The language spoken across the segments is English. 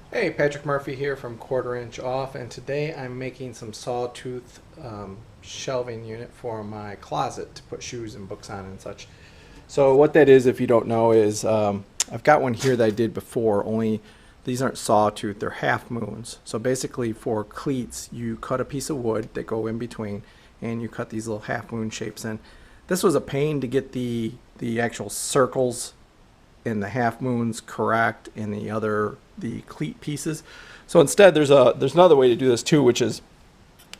Hey, Patrick Murphy here from Quarter Inch Off, and today I'm making some sawtooth shelving unit for my closet to put shoes and books on and such. So what that is, if you don't know, is I've got one here that I did before, only these aren't sawtooth, they're half moons. So basically for cleats, you cut a piece of wood that go in between, and you cut these little half moon shapes in. This was a pain to get the actual circles and the half moons correct and the cleat pieces. So instead there's another way to do this too, which is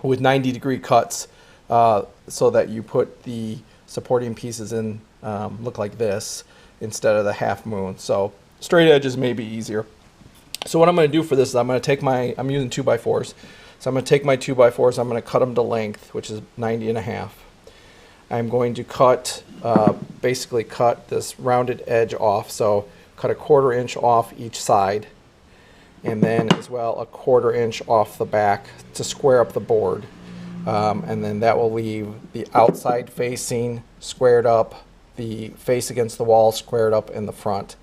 with 90-degree cuts, so that you put the supporting pieces in, look like this instead of the half moon. So straight edges may be easier. So what I'm going to do for this is I'm using 2x4s. So I'm going to take my 2x4s, I'm going to cut them to length, which is 90 and a half. I'm going to basically cut this rounded edge off. So cut a 1/4 inch off each side, and then as well a 1/4 inch off the back to square up the board. And then that will leave the outside facing squared up, the face against the wall squared up in the front.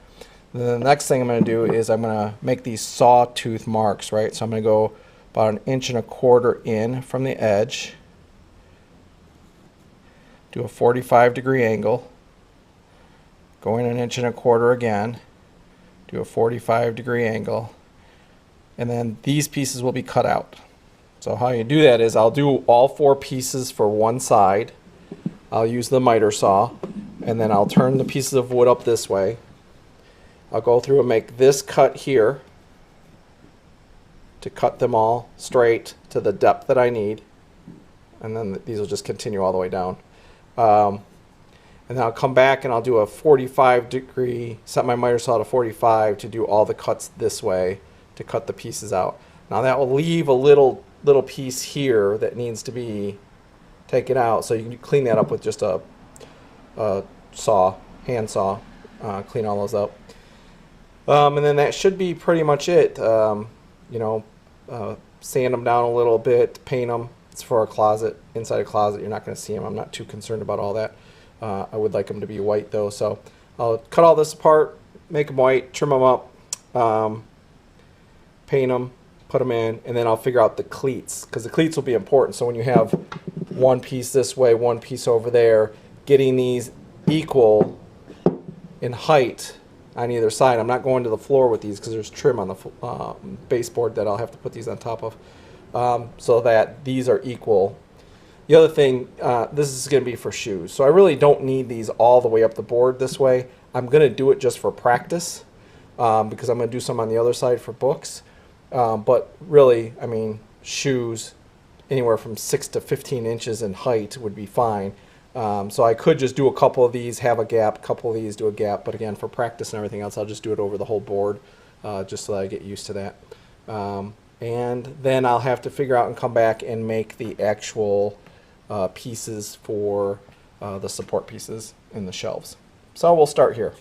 And then the next thing I'm going to do is I'm going to make these sawtooth marks, right? So I'm going to go about 1.25 inches in from the edge. Do a 45-degree angle, go in 1.25 inches again, do a 45-degree angle, and then these pieces will be cut out. So how you do that is I'll do all 4 pieces for one side. I'll use the miter saw, and then I'll turn the pieces of wood up this way. I'll go through and make this cut here to cut them all straight to the depth that I need, and then these will just continue all the way down. And then I'll come back and I'll do a 45-degree, set my miter saw to 45 to do all the cuts this way to cut the pieces out. Now that will leave a little piece here that needs to be taken out, so you can clean that up with just a saw, hand saw, clean all those up. And then that should be pretty much it. Sand them down a little bit, paint them. It's for a closet, inside a closet. You're not going to see them. I'm not too concerned about all that. I would like them to be white though. So I'll cut all this apart, make them white, trim them up, paint them, put them in, and then I'll figure out the cleats, because the cleats will be important. So when you have one piece this way, one piece over there, getting these equal in height on either side. I'm not going to the floor with these because there's trim on the baseboard that I'll have to put these on top of. So that these are equal. The other thing, this is going to be for shoes. So I really don't need these all the way up the board this way. I'm going to do it just for practice, because I'm going to do some on the other side for books. But really, I mean, shoes anywhere from 6 to 15 inches in height would be fine. So I could just do a couple of these, have a gap, couple of these, do a gap. But again, for practice and everything else, I'll just do it over the whole board, just so that I get used to that. And then I'll have to figure out and come back and make the actual pieces for the support pieces in the shelves. So we'll start here.